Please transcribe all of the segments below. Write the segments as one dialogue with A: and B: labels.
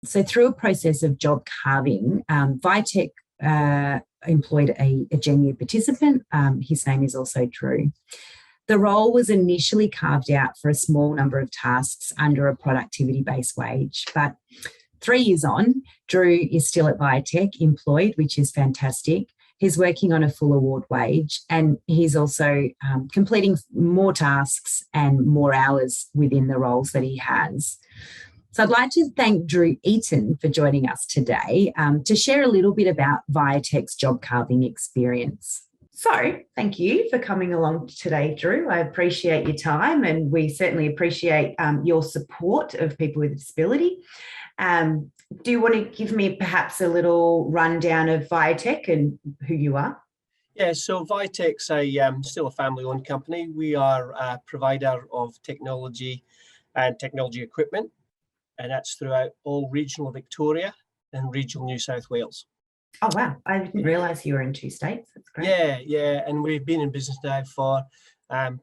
A: So through a process of job carving, Viatek employed a genU participant. His name is also Drew. The role was initially carved out for a small number of tasks under a productivity-based wage, but 3 years on, Drew is still at Viatek, employed, which is fantastic. He's working on a full award wage, and he's also completing more tasks and more hours within the roles that he has. So I'd like to thank Drew Eaton for joining us today to share a little bit about Viatek's job carving experience. So thank you for coming along today, Drew. I appreciate your time, and we certainly appreciate your support of people with a disability. Do you want to give me perhaps a little rundown of Viatek and who you are?
B: Yeah, so Viatek's still a family-owned company. We are a provider of technology and technology equipment, and that's throughout all regional Victoria and regional New South Wales.
A: Oh, wow. I didn't realise you were in 2 states. That's great.
B: Yeah. And we've been in business now for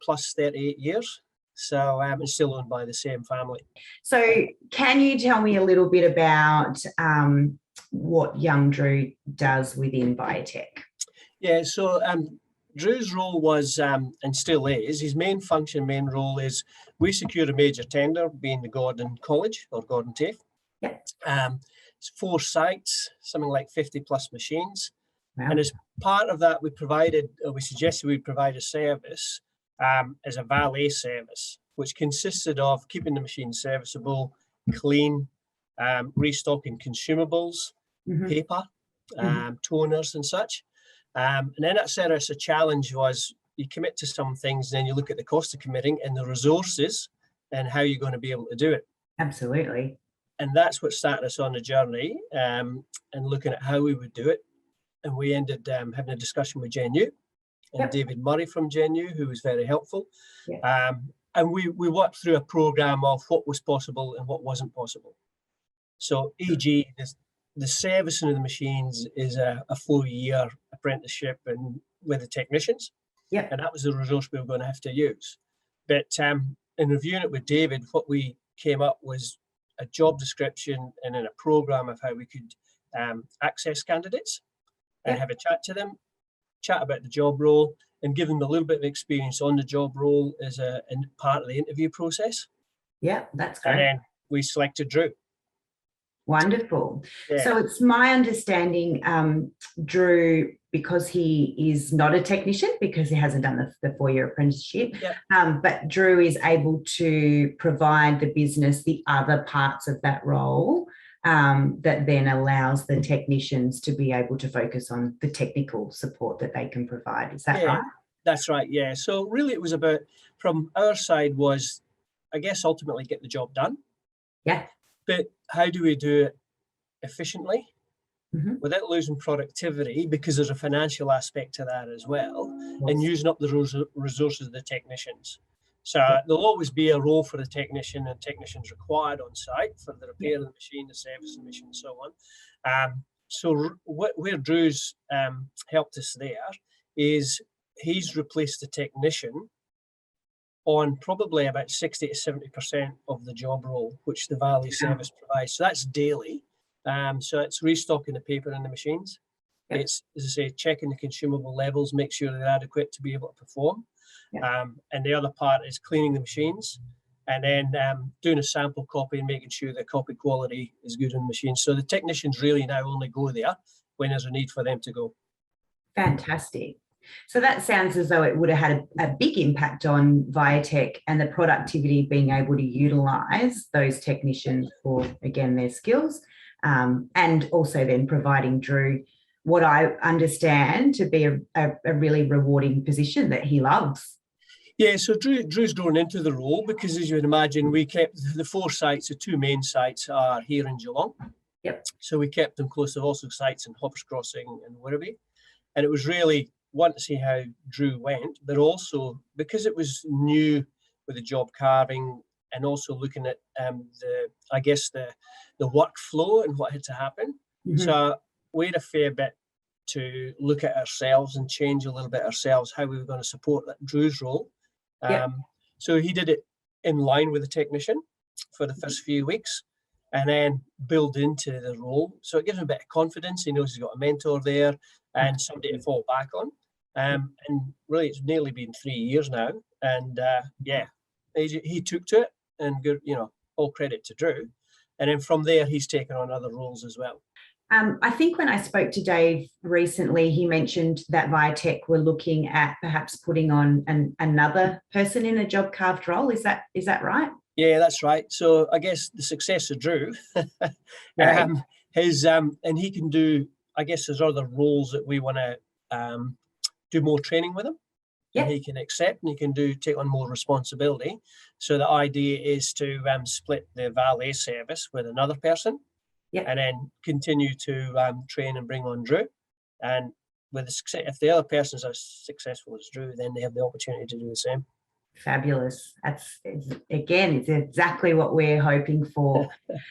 B: plus 38 years. So it's still owned by the same family.
A: So can you tell me a little bit about what young Drew does within Viatek?
B: Yeah, so Drew's role was, and still is, his main role is we secure a major tender, being the Gordon College or Gordon TAFE.
A: Yep.
B: It's 4 sites, something like 50 plus machines.
A: Wow.
B: And as part of that, we suggested we provide a service as a valet service, which consisted of keeping the machine serviceable, clean, restocking consumables, paper, toners and such. And then that set us a challenge was you commit to some things, then you look at the cost of committing and the resources and how you're going to be able to do it.
A: Absolutely.
B: And that's what started us on the journey and looking at how we would do it. And we ended having a discussion with genU and David Murray from genU, who was very helpful. Yeah. And we worked through a program of what was possible and what wasn't possible. So e.g., the servicing of the machines is a 4-year apprenticeship and with the technicians.
A: Yeah.
B: And that was the resource we were going to have to use. But in reviewing it with David, what we came up was a job description and then a program of how we could access candidates and have a chat to them, chat about the job role, and give them a little bit of experience on the job role as a part of the interview process.
A: Yeah, that's great.
B: And then we selected Drew.
A: Wonderful.
B: Yeah.
A: So it's my understanding, Drew, because he is not a technician, because he hasn't done the 4-year apprenticeship, but Drew is able to provide the business the other parts of that role that then allows the technicians to be able to focus on the technical support that they can provide. Is that right?
B: That's right, yeah. So really it was about, from our side was, I guess, ultimately get the job done.
A: Yeah.
B: But how do we do it efficiently without losing productivity, because there's a financial aspect to that as well, and using up the resources of the technicians. So there'll always be a role for the technician and technicians required on site for the repair of the machine, the service of the machine, and so on. So where Drew's helped us there is he's replaced the technician on probably about 60 to 70% of the job role, which the valet service provides. So that's daily. So it's restocking the paper and the machines. It's, as I say, checking the consumable levels, make sure they're adequate to be able to perform. And the other part is cleaning the machines and then doing a sample copy and making sure the copy quality is good on the machine. So the technicians really now only go there when there's a need for them to go.
A: Fantastic. So that sounds as though it would have had a big impact on Viatek and the productivity, being able to utilise those technicians for, again, their skills, and also then providing Drew what I understand to be a really rewarding position that he loves.
B: Yeah, so Drew's grown into the role because, as you would imagine, we kept the 4 sites, the 2 main sites are here in Geelong.
A: Yep.
B: So we kept them close to also sites in Hoppers Crossing and Werribee. And it was really want to see how Drew went, but also because it was new with the job carving and also looking at the workflow and what had to happen. So we had a fair bit to look at ourselves and change a little bit ourselves, how we were going to support that Drew's role. So he did it in line with the technician for the first few weeks. and then build into the role. So it gives him a bit of confidence. He knows he's got a mentor there and somebody to fall back on. And really, it's nearly been 3 years now. And he took to it, and good, all credit to Drew. And then from there, he's taken on other roles as well.
A: I think when I spoke to Dave recently, he mentioned that Viatek were looking at perhaps putting on another person in a job carved role. Is that right?
B: Yeah, that's right. So I guess the success of Drew,
A: Right.
B: And he can do, I guess there's other roles that we want to do more training with him.
A: Yep.
B: And he can accept, and he can take on more responsibility. So the idea is to split the valet service with another person.
A: Yep.
B: And then continue to train and bring on Drew. And with the success, if the other persons are successful as Drew, then they have the opportunity to do the same.
A: Fabulous. It's exactly what we're hoping for.